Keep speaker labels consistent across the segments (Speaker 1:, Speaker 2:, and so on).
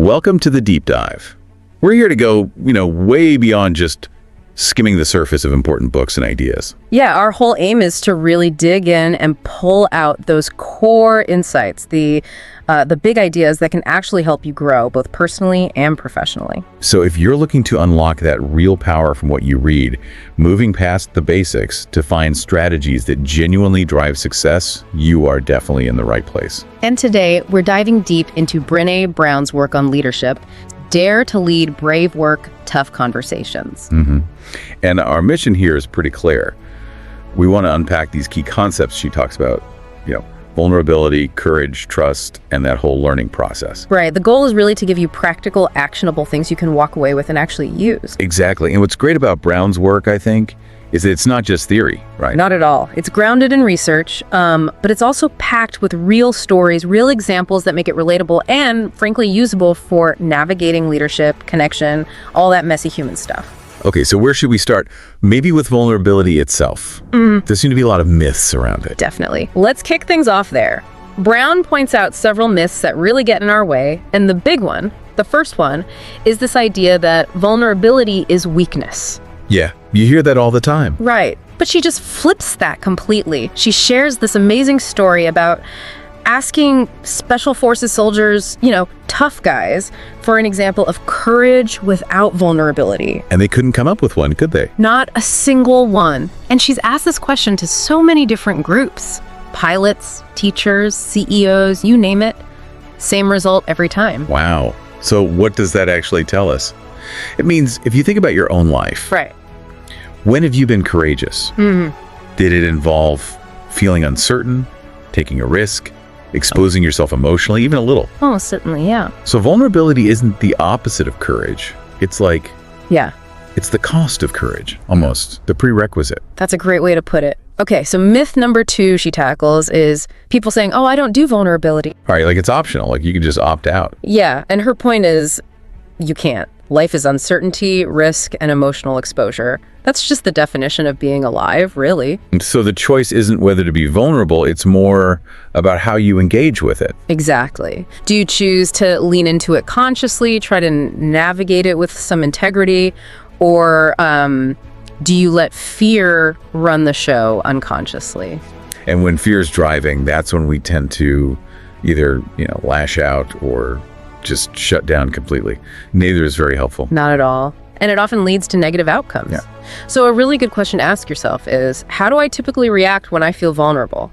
Speaker 1: Welcome to the deep dive. We're here to go, way beyond just skimming the surface of important books and ideas.
Speaker 2: Yeah, our whole aim is to really dig in and pull out those core insights, the big ideas that can actually help you grow both personally and professionally.
Speaker 1: So if you're looking to unlock that real power from what you read, moving past the basics to find strategies that genuinely drive success, you are definitely in the right place.
Speaker 2: And today, we're diving deep into Brené Brown's work on leadership. Dare to lead brave work, tough conversations.
Speaker 1: And our mission here is pretty clear. We want to unpack these key concepts she talks about, vulnerability, courage, trust, and that whole learning process.
Speaker 2: Right. The goal is really to give you practical, actionable things you can walk away with and actually use.
Speaker 1: Exactly. And what's great about Brown's work, I think, is that it's not just theory, right?
Speaker 2: Not at all. It's grounded in research, but it's also packed with real stories, real examples that make it relatable and, frankly, usable for navigating leadership, connection, all that messy human stuff.
Speaker 1: Okay, so where should we start? Maybe with vulnerability itself. There seem to be a lot of myths around it.
Speaker 2: Definitely. Let's kick things off there. Brown points out several myths that really get in our way, and the big one, the first one, is this idea that vulnerability is weakness.
Speaker 1: Yeah, you hear that all the time.
Speaker 2: Right. But she just flips that completely. She shares this amazing story about asking Special Forces soldiers, tough guys, for an example of courage without vulnerability.
Speaker 1: And they couldn't come up with one, could they?
Speaker 2: Not a single one. And she's asked this question to so many different groups. Pilots, teachers, CEOs, you name it. Same result every time.
Speaker 1: Wow. So what does that actually tell us? It means if you think about your own life.
Speaker 2: Right.
Speaker 1: When have you been courageous? Did it involve feeling uncertain, taking a risk, exposing yourself emotionally, even a little?
Speaker 2: Oh, certainly, yeah.
Speaker 1: So vulnerability isn't the opposite of courage. It's like, it's the cost of courage, almost, the prerequisite.
Speaker 2: That's a great way to put it. Okay, so myth number 2 she tackles is people saying, oh, I don't do vulnerability.
Speaker 1: All right, like it's optional, like you can just opt out.
Speaker 2: Yeah, and her point is, you can't. Life is uncertainty, risk, and emotional exposure. That's just the definition of being alive, really.
Speaker 1: And so the choice isn't whether to be vulnerable, it's more about how you engage with it.
Speaker 2: Exactly. Do you choose to lean into it consciously, try to navigate it with some integrity, or do you let fear run the show unconsciously?
Speaker 1: And when fear's driving, that's when we tend to either, lash out or just shut down completely. Neither is very helpful.
Speaker 2: Not at all. And it often leads to negative outcomes.
Speaker 1: Yeah.
Speaker 2: So a really good question to ask yourself is, how do I typically react when I feel vulnerable?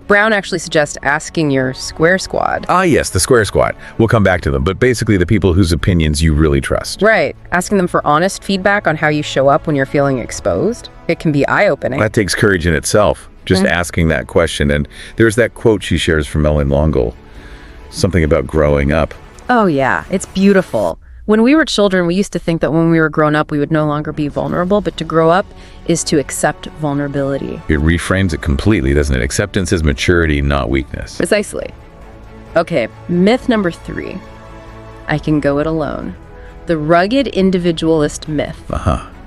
Speaker 2: Brown actually suggests asking your square squad.
Speaker 1: Ah, yes, the square squad. We'll come back to them, but basically the people whose opinions you really trust.
Speaker 2: Right. Asking them for honest feedback on how you show up when you're feeling exposed. It can be eye-opening.
Speaker 1: That takes courage in itself, just asking that question. And there's that quote she shares from Ellen Longle, something about growing up.
Speaker 2: Oh, yeah. It's beautiful. When we were children, we used to think that when we were grown up, we would no longer be vulnerable, but to grow up is to accept vulnerability.
Speaker 1: It reframes it completely, doesn't it? Acceptance is maturity, not weakness.
Speaker 2: Precisely. Okay, myth number 3. I can go it alone. The rugged individualist myth.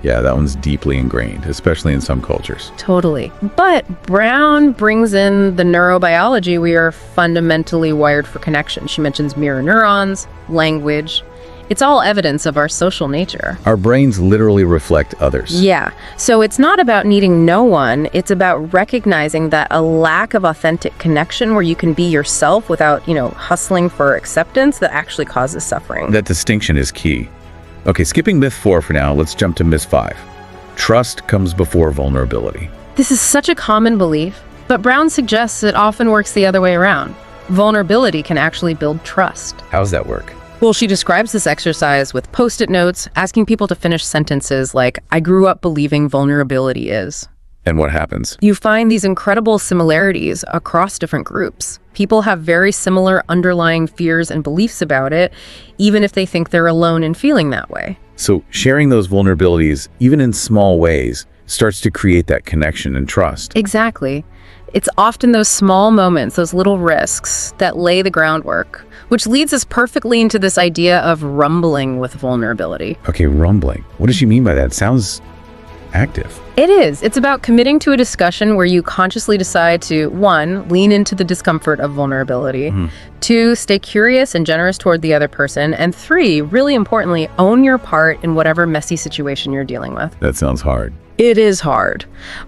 Speaker 1: Yeah, that one's deeply ingrained, especially in some cultures.
Speaker 2: Totally. But Brown brings in the neurobiology. We are fundamentally wired for connection. She mentions mirror neurons, language. It's all evidence of our social nature.
Speaker 1: Our brains literally reflect others.
Speaker 2: Yeah. So it's not about needing no one. It's about recognizing that a lack of authentic connection where you can be yourself without, hustling for acceptance that actually causes suffering.
Speaker 1: That distinction is key. Okay, skipping myth 4 for now, let's jump to myth 5. Trust comes before vulnerability.
Speaker 2: This is such a common belief, but Brown suggests it often works the other way around. Vulnerability can actually build trust.
Speaker 1: How does that work?
Speaker 2: Well, she describes this exercise with Post-it notes, asking people to finish sentences like, I grew up believing vulnerability is.
Speaker 1: And what happens?
Speaker 2: You find these incredible similarities across different groups. People have very similar underlying fears and beliefs about it, even if they think they're alone in feeling that way.
Speaker 1: So sharing those vulnerabilities, even in small ways, starts to create that connection and trust.
Speaker 2: Exactly. It's often those small moments, those little risks, that lay the groundwork, which leads us perfectly into this idea of rumbling with vulnerability.
Speaker 1: Okay, rumbling. What does she mean by that? Sounds active.
Speaker 2: It is. It's about committing to a discussion where you consciously decide to, 1, lean into the discomfort of vulnerability, 2, stay curious and generous toward the other person, and 3, really importantly, own your part in whatever messy situation you're dealing with.
Speaker 1: That sounds hard.
Speaker 2: It is hard.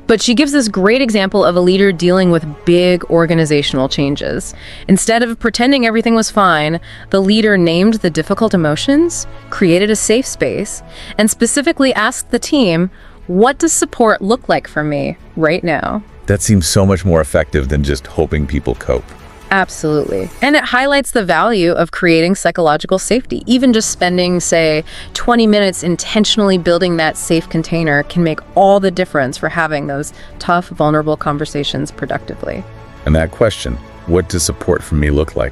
Speaker 2: But she gives this great example of a leader dealing with big organizational changes. Instead of pretending everything was fine, the leader named the difficult emotions, created a safe space, and specifically asked the team, what does support look like for me right now?
Speaker 1: That seems so much more effective than just hoping people cope.
Speaker 2: Absolutely. And it highlights the value of creating psychological safety. Even just spending, say, 20 minutes intentionally building that safe container can make all the difference for having those tough, vulnerable conversations productively.
Speaker 1: And that question, what does support from me look like?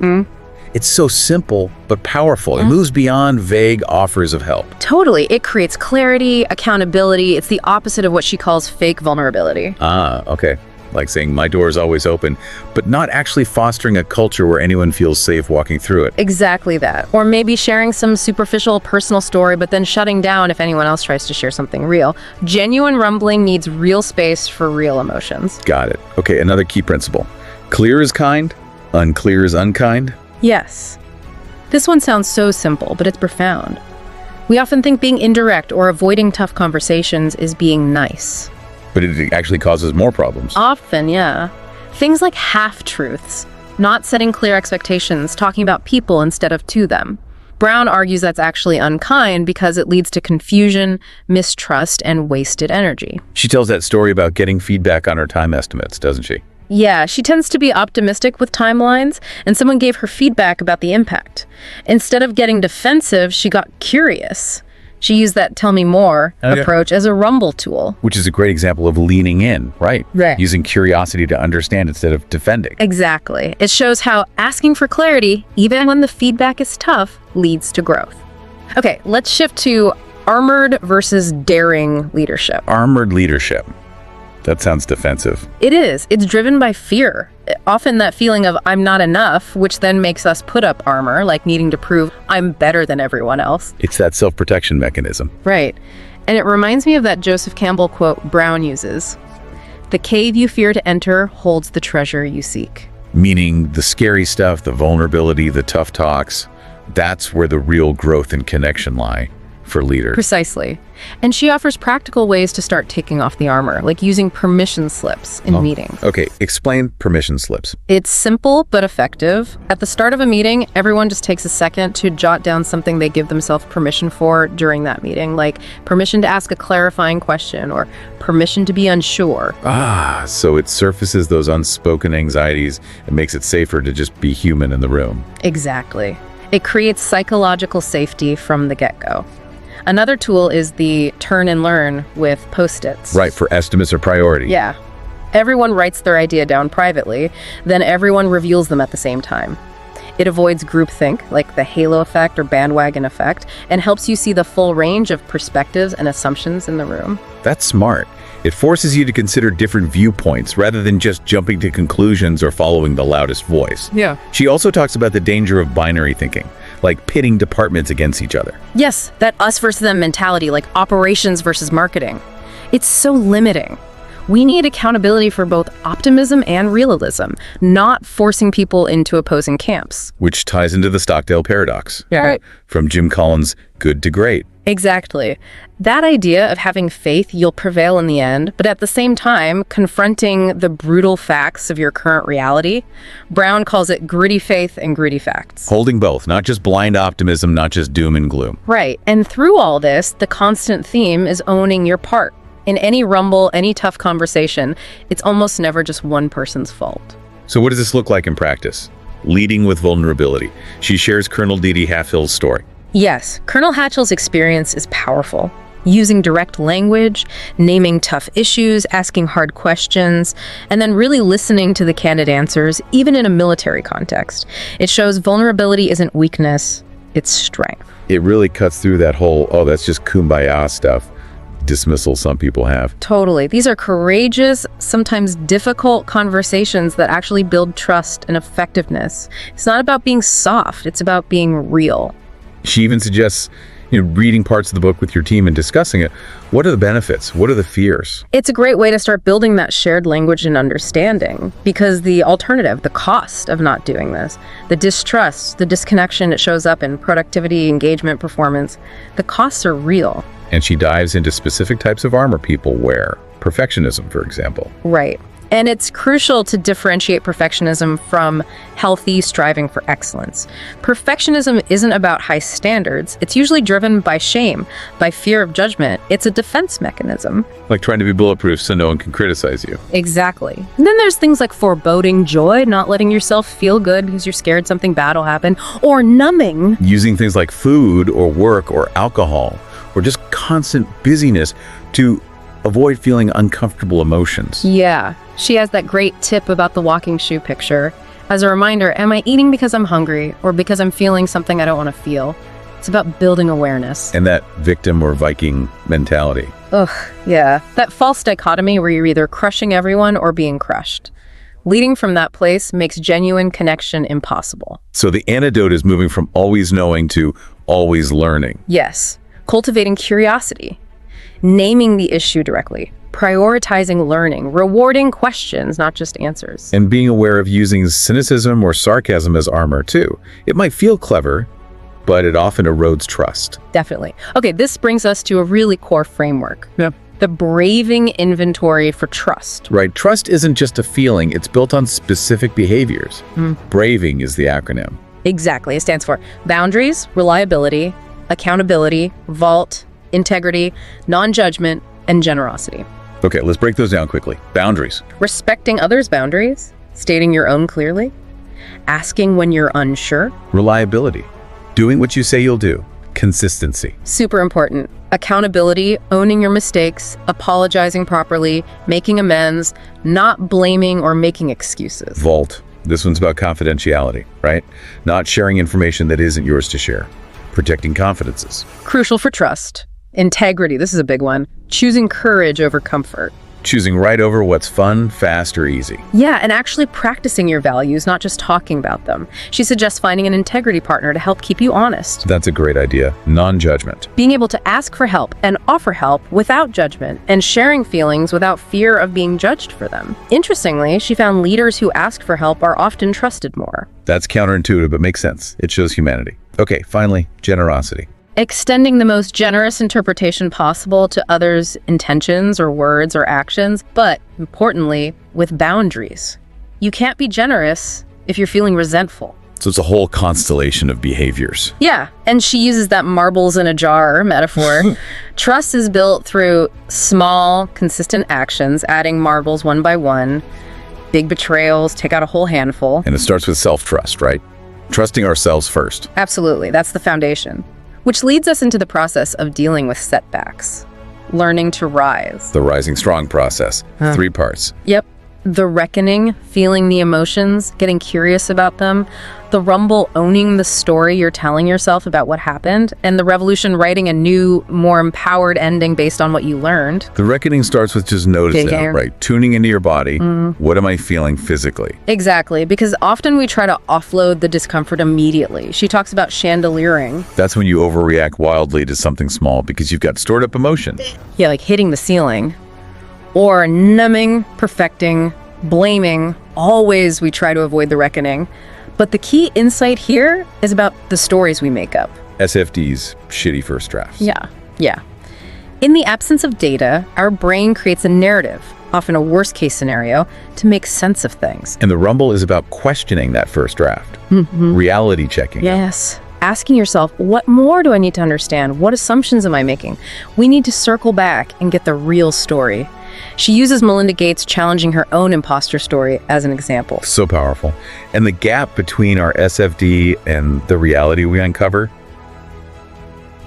Speaker 1: It's so simple, but powerful. It moves beyond vague offers of help.
Speaker 2: Totally. It creates clarity, accountability. It's the opposite of what she calls fake vulnerability.
Speaker 1: Ah, okay. Like saying my door is always open, but not actually fostering a culture where anyone feels safe walking through it.
Speaker 2: Exactly that. Or maybe sharing some superficial personal story, but then shutting down if anyone else tries to share something real. Genuine rumbling needs real space for real emotions.
Speaker 1: Got it. Okay, another key principle. Clear is kind, unclear is unkind.
Speaker 2: Yes. This one sounds so simple, but it's profound. We often think being indirect or avoiding tough conversations is being nice.
Speaker 1: But it actually causes more problems.
Speaker 2: Often, yeah. Things like half-truths, not setting clear expectations, talking about people instead of to them. Brown argues that's actually unkind because it leads to confusion, mistrust, and wasted energy.
Speaker 1: She tells that story about getting feedback on her time estimates, doesn't she?
Speaker 2: Yeah, she tends to be optimistic with timelines, and someone gave her feedback about the impact. Instead of getting defensive, she got curious. She used that tell me more approach as a rumble tool.
Speaker 1: Which is a great example of leaning in, right?
Speaker 2: Right.
Speaker 1: Using curiosity to understand instead of defending.
Speaker 2: Exactly. It shows how asking for clarity, even when the feedback is tough, leads to growth. Okay, let's shift to armored versus daring leadership.
Speaker 1: Armored leadership. That sounds defensive.
Speaker 2: It is. It's driven by fear. Often that feeling of I'm not enough, which then makes us put up armor, like needing to prove I'm better than everyone else.
Speaker 1: It's that self-protection mechanism.
Speaker 2: Right. And it reminds me of that Joseph Campbell quote Brown uses. The cave you fear to enter holds the treasure you seek.
Speaker 1: Meaning the scary stuff, the vulnerability, the tough talks, that's where the real growth and connection lie for leaders.
Speaker 2: Precisely. And she offers practical ways to start taking off the armor, like using permission slips in meetings.
Speaker 1: Okay, explain permission slips.
Speaker 2: It's simple but effective. At the start of a meeting, everyone just takes a second to jot down something they give themselves permission for during that meeting, like permission to ask a clarifying question or permission to be unsure.
Speaker 1: Ah, so it surfaces those unspoken anxieties and makes it safer to just be human in the room.
Speaker 2: Exactly. It creates psychological safety from the get-go. Another tool is the turn and learn with Post-its.
Speaker 1: Right, for estimates or priority.
Speaker 2: Yeah. Everyone writes their idea down privately, then everyone reveals them at the same time. It avoids groupthink, like the halo effect or bandwagon effect, and helps you see the full range of perspectives and assumptions in the room.
Speaker 1: That's smart. It forces you to consider different viewpoints rather than just jumping to conclusions or following the loudest voice.
Speaker 2: Yeah.
Speaker 1: She also talks about the danger of binary thinking, like pitting departments against each other.
Speaker 2: Yes, that us versus them mentality, like operations versus marketing. It's so limiting. We need accountability for both optimism and realism, not forcing people into opposing camps.
Speaker 1: Which ties into the Stockdale paradox.
Speaker 2: Yeah. Right.
Speaker 1: From Jim Collins' Good to Great.
Speaker 2: Exactly. That idea of having faith you'll prevail in the end, but at the same time, confronting the brutal facts of your current reality. Brown calls it gritty faith and gritty facts.
Speaker 1: Holding both, not just blind optimism, not just doom and gloom.
Speaker 2: Right. And through all this, the constant theme is owning your part. In any rumble, any tough conversation, it's almost never just one person's fault.
Speaker 1: So what does this look like in practice? Leading with vulnerability. She shares Colonel Dee Dee Halfhill's story.
Speaker 2: Yes, Colonel Hatchell's experience is powerful. Using direct language, naming tough issues, asking hard questions, and then really listening to the candid answers, even in a military context. It shows vulnerability isn't weakness, it's strength.
Speaker 1: It really cuts through that whole, oh, that's just kumbaya stuff, dismissal some people have.
Speaker 2: Totally. These are courageous, sometimes difficult conversations that actually build trust and effectiveness. It's not about being soft, it's about being real.
Speaker 1: She even suggests Reading parts of the book with your team and discussing it. What are the benefits? What are the fears?
Speaker 2: It's a great way to start building that shared language and understanding, because the alternative, the cost of not doing this, the distrust, the disconnection, it shows up in productivity, engagement, performance. The costs are real.
Speaker 1: And she dives into specific types of armor people wear. Perfectionism, for example.
Speaker 2: Right. And it's crucial to differentiate perfectionism from healthy striving for excellence. Perfectionism isn't about high standards. It's usually driven by shame, by fear of judgment. It's a defense mechanism.
Speaker 1: Like trying to be bulletproof so no one can criticize you.
Speaker 2: Exactly. And then there's things like foreboding joy, not letting yourself feel good because you're scared something bad will happen, or numbing.
Speaker 1: Using things like food or work or alcohol or just constant busyness to avoid feeling uncomfortable emotions.
Speaker 2: Yeah. She has that great tip about the walking shoe picture. As a reminder, am I eating because I'm hungry or because I'm feeling something I don't want to feel? It's about building awareness.
Speaker 1: And that victim or Viking mentality.
Speaker 2: Ugh, yeah. That false dichotomy where you're either crushing everyone or being crushed. Leading from that place makes genuine connection impossible.
Speaker 1: So the antidote is moving from always knowing to always learning.
Speaker 2: Yes. Cultivating curiosity. Naming the issue directly. Prioritizing learning, rewarding questions, not just answers.
Speaker 1: And being aware of using cynicism or sarcasm as armor too. It might feel clever, but it often erodes trust.
Speaker 2: Definitely. Okay, this brings us to a really core framework.
Speaker 1: Yeah.
Speaker 2: The braving inventory for trust.
Speaker 1: Right. Trust isn't just a feeling. It's built on specific behaviors. Braving is the acronym.
Speaker 2: Exactly. It stands for boundaries, reliability, accountability, vault, integrity, non-judgment, and generosity.
Speaker 1: Okay, let's break those down quickly. Boundaries.
Speaker 2: Respecting others' boundaries, stating your own clearly, asking when you're unsure.
Speaker 1: Reliability. Doing what you say you'll do. Consistency.
Speaker 2: Super important. Accountability, owning your mistakes, apologizing properly, making amends, not blaming or making excuses.
Speaker 1: Vault. This one's about confidentiality, right? Not sharing information that isn't yours to share. Protecting confidences.
Speaker 2: Crucial for trust. Integrity, this is a big one. Choosing courage over comfort.
Speaker 1: Choosing right over what's fun, fast, or easy.
Speaker 2: Yeah, and actually practicing your values, not just talking about them. She suggests finding an integrity partner to help keep you honest.
Speaker 1: That's a great idea. Non-judgment.
Speaker 2: Being able to ask for help and offer help without judgment, and sharing feelings without fear of being judged for them. Interestingly, she found leaders who ask for help are often trusted more.
Speaker 1: That's counterintuitive, but makes sense. It shows humanity. Okay, finally, generosity.
Speaker 2: Extending the most generous interpretation possible to others' intentions or words or actions, but importantly, with boundaries. You can't be generous if you're feeling resentful.
Speaker 1: So it's a whole constellation of behaviors.
Speaker 2: Yeah, and she uses that marbles in a jar metaphor. Trust is built through small, consistent actions, adding marbles one by one. Big betrayals, take out a whole handful.
Speaker 1: And it starts with self-trust, right? Trusting ourselves first.
Speaker 2: Absolutely, that's the foundation. Which leads us into the process of dealing with setbacks. Learning to rise.
Speaker 1: The rising strong process. 3 parts.
Speaker 2: Yep. The reckoning, feeling the emotions, getting curious about them. The rumble, owning the story you're telling yourself about what happened. And the revolution, writing a new, more empowered ending based on what you learned.
Speaker 1: The reckoning starts with just noticing, right? Tuning into your body. What am I feeling physically?
Speaker 2: Exactly, because often we try to offload the discomfort immediately. She talks about chandeliering.
Speaker 1: That's when you overreact wildly to something small because you've got stored up emotion.
Speaker 2: Yeah, like hitting the ceiling. Or numbing, perfecting, blaming. Always we try to avoid the reckoning. But the key insight here is about the stories we make up.
Speaker 1: SFD's shitty first drafts.
Speaker 2: Yeah. In the absence of data, our brain creates a narrative, often a worst-case scenario, to make sense of things.
Speaker 1: And the rumble is about questioning that first draft. Reality checking.
Speaker 2: Yes. Asking yourself, what more do I need to understand? What assumptions am I making? We need to circle back and get the real story. She uses Melinda Gates challenging her own imposter story as an example.
Speaker 1: So powerful. And the gap between our SFD and the reality we uncover,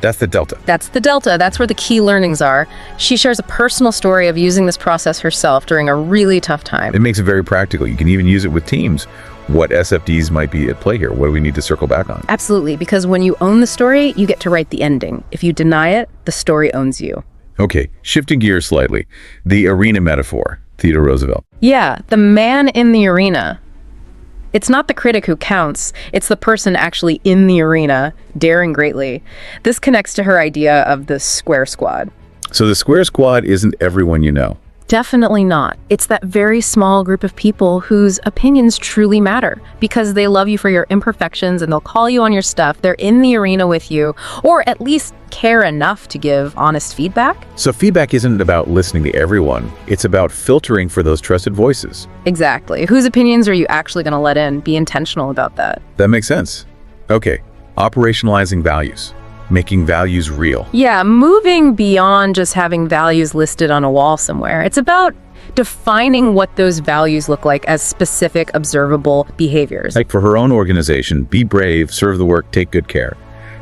Speaker 1: that's the delta.
Speaker 2: That's the delta. That's where the key learnings are. She shares a personal story of using this process herself during a really tough time.
Speaker 1: It makes it very practical. You can even use it with teams. What SFDs might be at play here? What do we need to circle back on?
Speaker 2: Absolutely, because when you own the story, you get to write the ending. If you deny it, the story owns you.
Speaker 1: Okay, shifting gears slightly. The arena metaphor, Theodore Roosevelt.
Speaker 2: Yeah, the man in the arena. It's not the critic who counts, it's the person actually in the arena, daring greatly. This connects to her idea of the square squad.
Speaker 1: So the square squad isn't everyone you know.
Speaker 2: Definitely not. It's that very small group of people whose opinions truly matter because they love you for your imperfections and they'll call you on your stuff. They're in the arena with you, or at least care enough to give honest feedback.
Speaker 1: So feedback isn't about listening to everyone. It's about filtering for those trusted voices.
Speaker 2: Exactly. Whose opinions are you actually going to let in? Be intentional about that.
Speaker 1: That makes sense. Okay, operationalizing values. Making values real.
Speaker 2: Yeah, moving beyond just having values listed on a wall somewhere. It's about defining what those values look like as specific, observable behaviors.
Speaker 1: Like for her own organization, be brave, serve the work, take good care.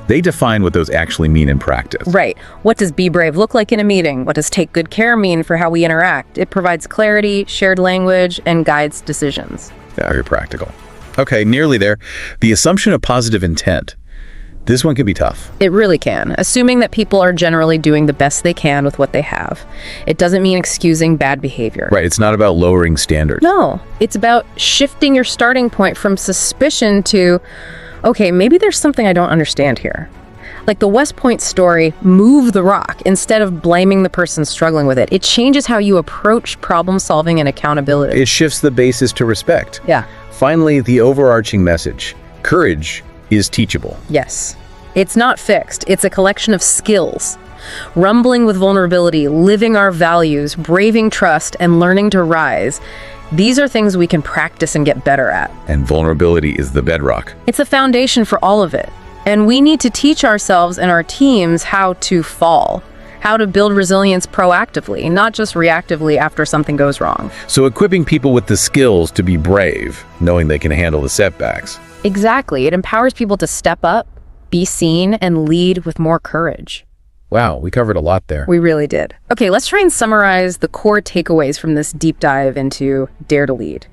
Speaker 1: They define what those actually mean in practice.
Speaker 2: Right. What does be brave look like in a meeting? What does take good care mean for how we interact? It provides clarity, shared language, and guides decisions.
Speaker 1: Very practical. Okay, nearly there. The assumption of positive intent. This one can be tough.
Speaker 2: It really can, assuming that people are generally doing the best they can with what they have. It doesn't mean excusing bad behavior.
Speaker 1: Right, it's not about lowering standards.
Speaker 2: No, it's about shifting your starting point from suspicion to, okay, maybe there's something I don't understand here. Like the West Point story, move the rock instead of blaming the person struggling with it. It changes how you approach problem solving and accountability.
Speaker 1: It shifts the basis to respect.
Speaker 2: Yeah.
Speaker 1: Finally, the overarching message. Courage is teachable.
Speaker 2: Yes. It's not fixed. It's a collection of skills. Rumbling with vulnerability, living our values, braving trust, and learning to rise. These are things we can practice and get better at.
Speaker 1: And vulnerability is the bedrock.
Speaker 2: It's the foundation for all of it. And we need to teach ourselves and our teams how to fall, how to build resilience proactively, not just reactively after something goes wrong.
Speaker 1: So equipping people with the skills to be brave, knowing they can handle the setbacks.
Speaker 2: Exactly. It empowers people to step up, be seen, and lead with more courage.
Speaker 1: Wow, we covered a lot there.
Speaker 2: We really did. Okay, let's try and summarize the core takeaways from this deep dive into Dare to Lead.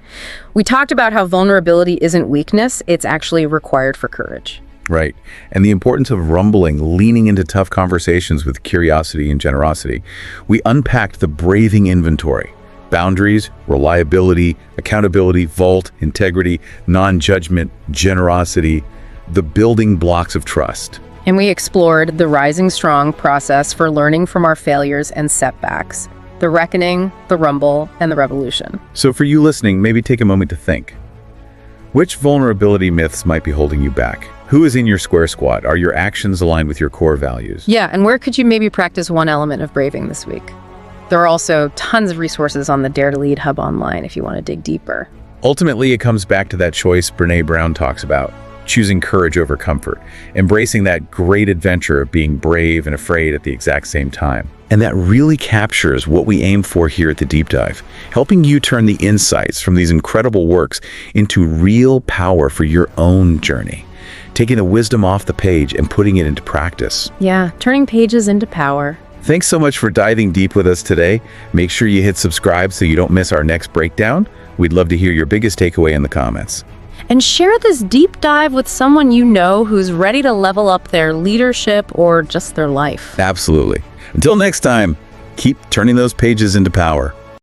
Speaker 2: We talked about how vulnerability isn't weakness, it's actually required for courage.
Speaker 1: Right. And the importance of rumbling, leaning into tough conversations with curiosity and generosity. We unpacked the braving inventory. Boundaries, reliability, accountability, vault, integrity, non-judgment, generosity, the building blocks of trust.
Speaker 2: And we explored the Rising Strong process for learning from our failures and setbacks, the reckoning, the rumble, and the revolution.
Speaker 1: So for you listening, maybe take a moment to think. Which vulnerability myths might be holding you back? Who is in your square squad? Are your actions aligned with your core values?
Speaker 2: Yeah, and where could you maybe practice one element of braving this week? There are also tons of resources on the Dare to Lead Hub online if you want to dig deeper.
Speaker 1: Ultimately, it comes back to that choice Brené Brown talks about, choosing courage over comfort, embracing that great adventure of being brave and afraid at the exact same time. And that really captures what we aim for here at the Deep Dive, helping you turn the insights from these incredible works into real power for your own journey, taking the wisdom off the page and putting it into practice.
Speaker 2: Yeah, turning pages into power.
Speaker 1: Thanks so much for diving deep with us today. Make sure you hit subscribe so you don't miss our next breakdown. We'd love to hear your biggest takeaway in the comments.
Speaker 2: And share this deep dive with someone you know who's ready to level up their leadership or just their life.
Speaker 1: Absolutely. Until next time, keep turning those pages into power.